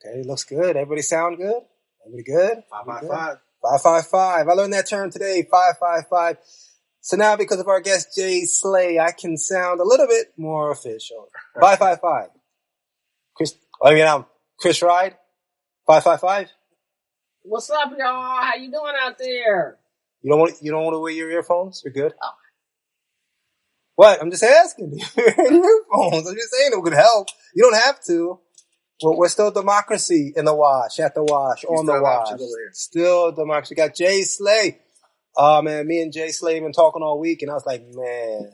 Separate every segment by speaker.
Speaker 1: Okay, looks good. Everybody sound good? Everybody good?
Speaker 2: 555.
Speaker 1: 555. I learned that term today, 555. So now because of our guest, JaySlay, I can sound a little bit more official. 555. Chris Ride, 555.
Speaker 3: What's up, y'all? How you doing out there?
Speaker 1: You don't want to wear your earphones? You're good? Oh. What? I'm just asking. Earphones. I'm just saying it would help. You don't have to. Well, we're still democracy in the WASH, at the WASH, on the WASH. Still democracy. We got JaySlay. Oh man, me and JaySlay been talking all week, and I was like, man,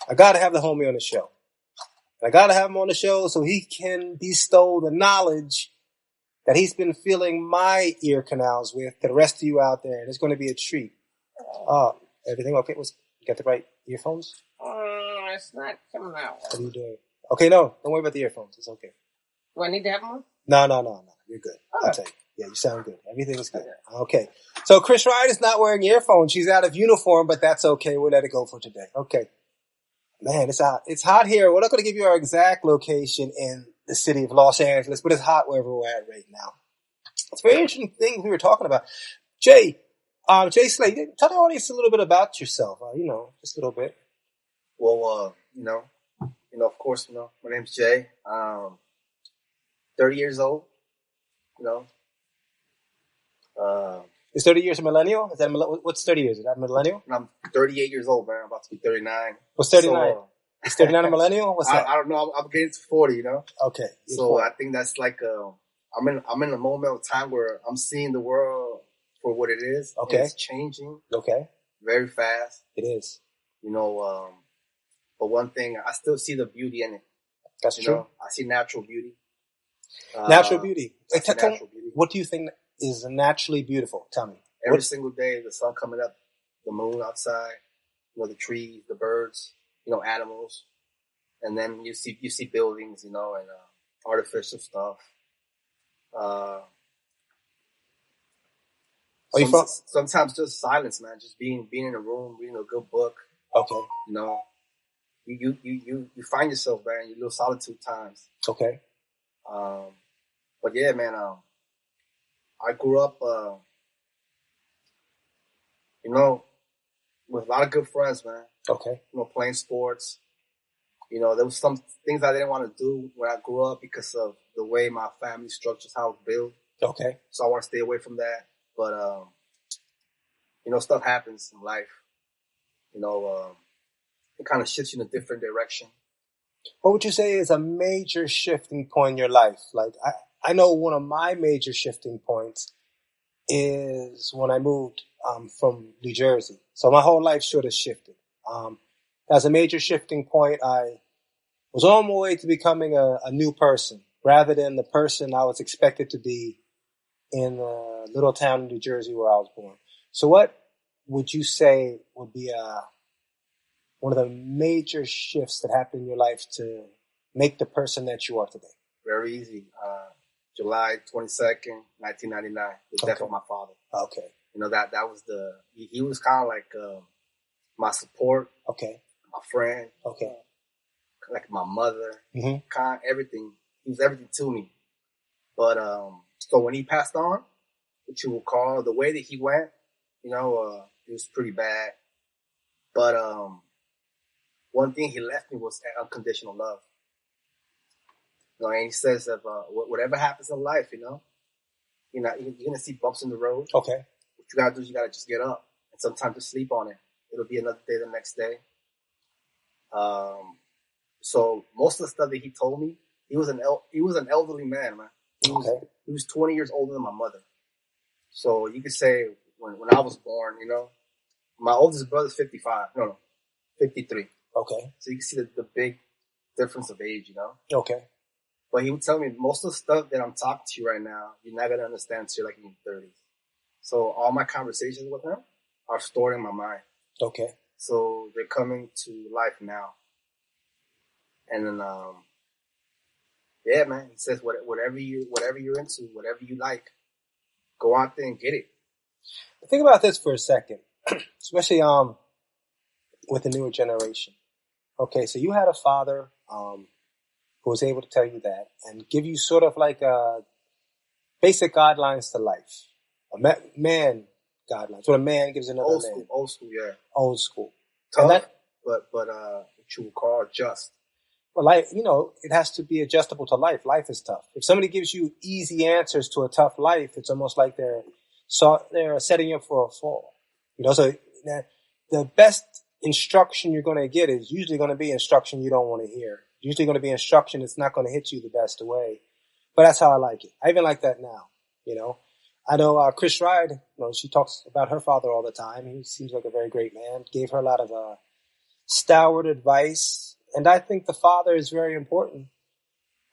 Speaker 1: I gotta have the homie on the show. I gotta have him on the show so he can bestow the knowledge that he's been filling my ear canals with to the rest of you out there, and it's going to be a treat. Everything okay? You got the right earphones?
Speaker 3: It's not coming out.
Speaker 1: What are you doing? Okay, no, don't worry about the earphones. It's okay.
Speaker 3: Do I need to have them on?
Speaker 1: No. You're good. I'll tell you. Yeah, you sound good. Everything's good. Okay. So Chris Ryan is not wearing earphones. She's out of uniform, but that's okay. We'll let it go for today. Okay. Man, it's hot. It's hot here. We're not going to give you our exact location in the city of Los Angeles, but it's hot wherever we're at right now. It's a very interesting thing we were talking about. JaySlay, tell the audience a little bit about yourself. Just a little bit.
Speaker 2: Well, of course, my name's Jay. 30 years old.
Speaker 1: Is 30 years a millennial? What's 30 years? Is that millennial?
Speaker 2: I'm 38 years old, man. I'm about to be 39.
Speaker 1: What's 39? Is 39 a millennial? What's that?
Speaker 2: I don't know. I'm getting to 40,
Speaker 1: Okay.
Speaker 2: So 40. I think that's like I'm in a moment of time where I'm seeing the world for what it is.
Speaker 1: Okay.
Speaker 2: It's changing.
Speaker 1: Okay.
Speaker 2: Very fast.
Speaker 1: It is.
Speaker 2: But one thing, I still see the beauty in it.
Speaker 1: That's true.
Speaker 2: I see natural beauty.
Speaker 1: Natural beauty.
Speaker 2: Natural beauty.
Speaker 1: What do you think is naturally beautiful? Tell me.
Speaker 2: Every single day, the sun coming up, the moon outside, the trees, the birds, animals, and then you see buildings, and artificial stuff. Sometimes just silence, man. Just being in a room, reading a good book.
Speaker 1: Okay.
Speaker 2: You find yourself, man, in your little solitude times.
Speaker 1: Okay.
Speaker 2: But yeah, man, I grew up, with a lot of good friends, man.
Speaker 1: Okay.
Speaker 2: Playing sports. There was some things I didn't want to do when I grew up because of the way my family structures, how it's built.
Speaker 1: Okay.
Speaker 2: So I want to stay away from that. But, stuff happens in life. It kind of shifts you in a different direction.
Speaker 1: What would you say is a major shifting point in your life? Like, I know one of my major shifting points is when I moved from New Jersey. So my whole life sort of shifted. As a major shifting point, I was on my way to becoming a new person rather than the person I was expected to be in a little town in New Jersey where I was born. So what would you say would be one of the major shifts that happened in your life to make the person that you are today?
Speaker 2: Very easy. July 22nd, 1999, the death of my father.
Speaker 1: Okay.
Speaker 2: That was he was kind of like my support.
Speaker 1: Okay.
Speaker 2: My friend.
Speaker 1: Okay.
Speaker 2: Like my mother.
Speaker 1: Mm-hmm.
Speaker 2: Kind of everything. He was everything to me. But, so when he passed on, which you will call the way that he went, it was pretty bad. But, one thing he left me was unconditional love. And he says that whatever happens in life, you're gonna see bumps in the road.
Speaker 1: Okay.
Speaker 2: What you gotta do is you gotta just get up and sometimes just sleep on it. It'll be another day the next day. So most of the stuff that he told me, he was an elderly man, man. He was 20 years older than my mother. So you could say when I was born, my oldest brother's 53.
Speaker 1: Okay.
Speaker 2: So you can see the big difference of age,
Speaker 1: Okay.
Speaker 2: But he would tell me most of the stuff that I'm talking to you right now, you're not going to understand until you're like in your 30s. So all my conversations with him are stored in my mind.
Speaker 1: Okay.
Speaker 2: So they're coming to life now. And then, yeah, man, he says whatever you're into, whatever you like, go out there and get it.
Speaker 1: Think about this for a second, especially with the newer generation. Okay, so you had a father who who is able to tell you that and give you sort of like basic guidelines to life. Man guidelines. What a man gives another man.
Speaker 2: Old school, yeah.
Speaker 1: Old school.
Speaker 2: Tough, but what you would call just.
Speaker 1: Well, life, it has to be adjustable to life. Life is tough. If somebody gives you easy answers to a tough life, it's almost like they're setting you up for a fall. So the best instruction you're going to get is usually going to be instruction you don't want to hear. Usually going to be instruction that's not going to hit you the best way. But that's how I like it. I even like that now, I know Chris Ride, she talks about her father all the time. He seems like a very great man. Gave her a lot of stalwart advice. And I think the father is very important.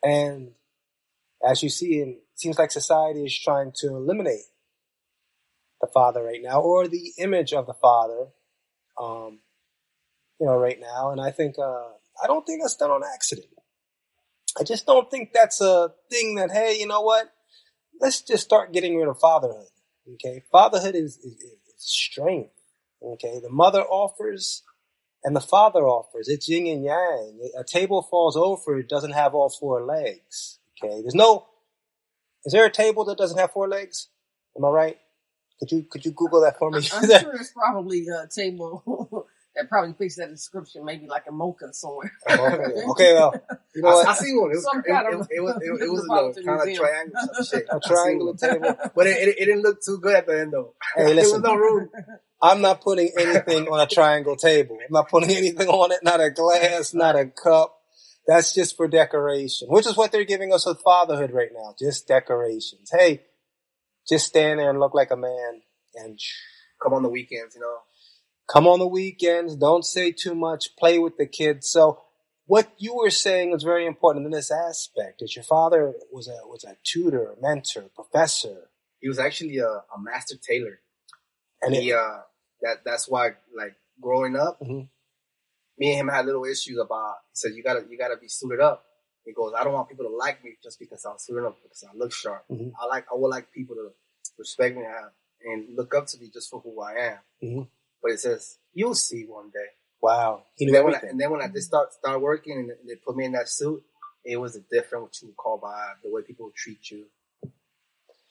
Speaker 1: And as you see, it seems like society is trying to eliminate the father right now, or the image of the father, right now. And I think, I don't think that's done on accident. I just don't think that's a thing that, hey, you know what? Let's just start getting rid of fatherhood. Okay. Fatherhood is strength. Okay. The mother offers and the father offers. It's yin and yang. A table falls over. It doesn't have all four legs. Okay. Is there a table that doesn't have four legs? Am I right? Could you Google that for me?
Speaker 3: I'm sure it's probably a table that probably fits that description, maybe like a mocha somewhere.
Speaker 1: Okay, well, you know what?
Speaker 2: I seen one. It was kind of triangle shit.
Speaker 1: A triangular table.
Speaker 2: But it didn't look too good at the end, though.
Speaker 1: Hey, listen.
Speaker 2: There was no room.
Speaker 1: I'm not putting anything on a triangle table. I'm not putting anything on it, not a glass, not a cup. That's just for decoration, which is what they're giving us with fatherhood right now. Just decorations. Hey, just stand there and look like a man and
Speaker 2: come on the weekends,
Speaker 1: Come on the weekends. Don't say too much. Play with the kids. So what you were saying was very important in this aspect. That your father was a tutor, a mentor, professor.
Speaker 2: He was actually a master tailor, and that's why, like, growing up, me and him had little issues about. He said, "You gotta be suited up." He goes, "I don't want people to like me just because I'm suited up, because I look sharp. I would like people to respect me and look up to me just for who I am." But it says, "You'll see one day."
Speaker 1: Wow.
Speaker 2: And then when I did start working and they put me in that suit, it was a different, what you would call, vibe. The way people would treat you,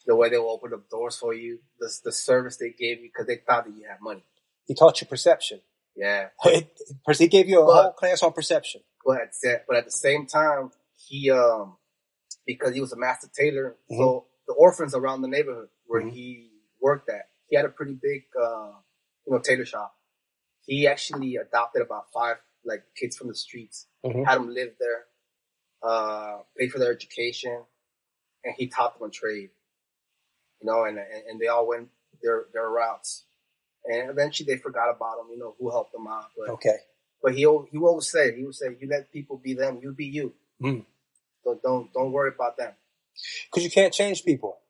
Speaker 2: the way they would open up doors for you, the service they gave you because they thought that you had money.
Speaker 1: He taught you perception.
Speaker 2: Yeah.
Speaker 1: He gave you a whole class on perception.
Speaker 2: But at the same time, he because he was a master tailor, so the orphans around the neighborhood where he worked at, he had a pretty big tailor shop. He actually adopted about 5 kids from the streets, had them live there, paid for their education, and he taught them a trade. And they all went their routes. And eventually they forgot about him, who helped them out. But he always said, you let people be them, you be you. So don't worry about them.
Speaker 1: Because you can't change people.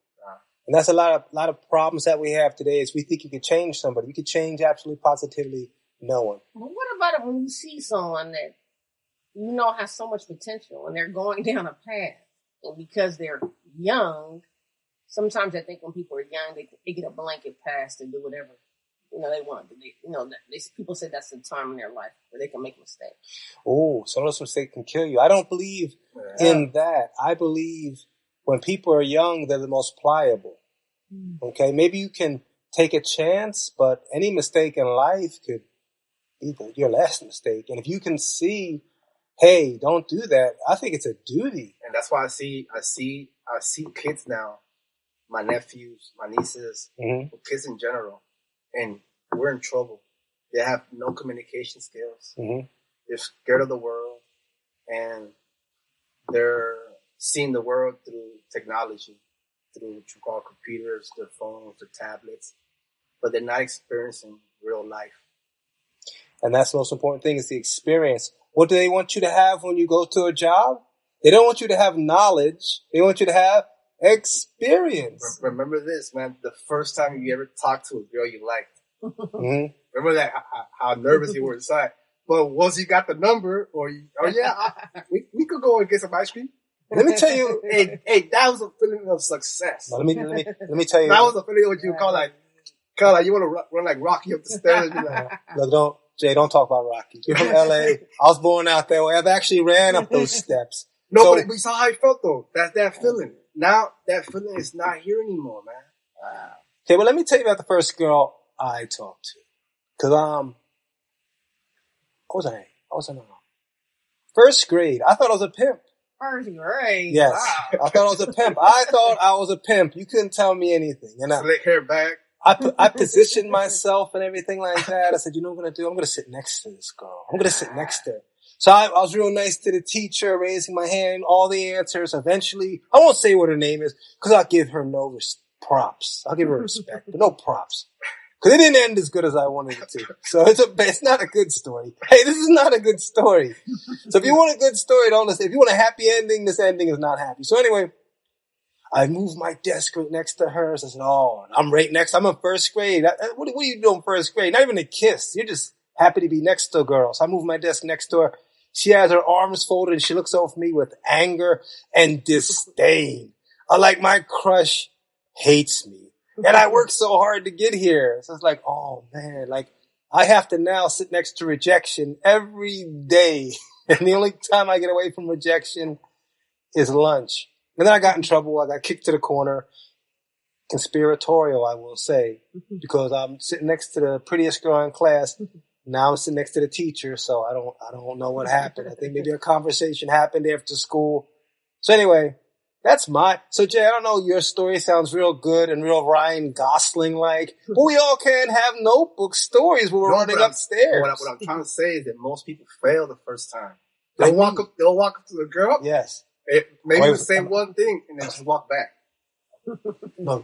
Speaker 1: And that's a lot of problems that we have today is we think you could change somebody. You could change absolutely positively no one.
Speaker 3: But what about it when you see someone that has so much potential and they're going down a path, and because they're young, sometimes I think when people are young, they get a blanket pass to do whatever they want to do. People say that's the time in their life where they can make mistakes.
Speaker 1: Oh, some of those mistakes can kill you. I don't believe in that. I believe when people are young, they're the most pliable. Okay, maybe you can take a chance, but any mistake in life could be your last mistake. And if you can see, hey, don't do that, I think it's a duty.
Speaker 2: And that's why I see kids now, my nephews, my nieces, kids in general, and we're in trouble. They have no communication skills. They're scared of the world, and they're seeing the world through technology, through what you call computers, their phones, their tablets, but they're not experiencing real life.
Speaker 1: And that's the most important thing is the experience. What do they want you to have when you go to a job? They don't want you to have knowledge. They want you to have experience.
Speaker 2: Remember this, man. The first time you ever talked to a girl you liked. Remember that, how nervous you were inside. But once you got the number, we could go and get some ice cream.
Speaker 1: Let me tell you,
Speaker 2: hey, that was a feeling of success.
Speaker 1: Let me tell you.
Speaker 2: That was a feeling of what you call you want to run like Rocky up the stairs.
Speaker 1: Look, don't talk about Rocky. You're from LA. I was born out there. I've actually ran up those steps.
Speaker 2: No, but we saw how he felt though. That's that feeling. Now that feeling is not here anymore, man. Wow.
Speaker 1: Okay, well, let me tell you about the first girl I talked to. Cause what was I? I was in first grade. I thought I was a pimp.
Speaker 3: First grade.
Speaker 1: Yes,
Speaker 3: Wow.
Speaker 1: I thought I was a pimp. I thought I was a pimp. You couldn't tell me anything. And
Speaker 2: Slick hair back.
Speaker 1: I positioned myself and everything like that. I said, you know what I'm going to do? I'm going to sit next to this girl. I'm going to sit next to her. So I was real nice to the teacher, raising my hand, all the answers. Eventually, I won't say what her name is because I'll give her no props. I'll give her respect, but no props. Because it didn't end as good as I wanted it to. So it's not a good story. Hey, this is not a good story. So if you want a good story, don't listen. If you want a happy ending, this ending is not happy. So anyway, I moved my desk right next to hers. I said, oh, I'm right next. I'm in first grade. What are you doing in first grade? Not even a kiss. You're just happy to be next to a girl. So I moved my desk next to her. She has her arms folded and she looks over me with anger and disdain. Like my crush hates me. And I worked so hard to get here. So it's like, oh man, like I have to now sit next to rejection every day. And the only time I get away from rejection is lunch. And then I got in trouble. I got kicked to the corner. Conspiratorial, I will say, because I'm sitting next to the prettiest girl in class. Now I'm sitting next to the teacher, so I don't know what happened. I think maybe a conversation happened after school. So anyway, that's so Jay, I don't know, your story sounds real good and real Ryan Gosling-like, but we all can have notebook stories when we're running upstairs.
Speaker 2: What I'm trying to say is that most people fail the first time. They'll walk up to the girl.
Speaker 1: Yes.
Speaker 2: Maybe say one thing and then just walk back.
Speaker 1: No,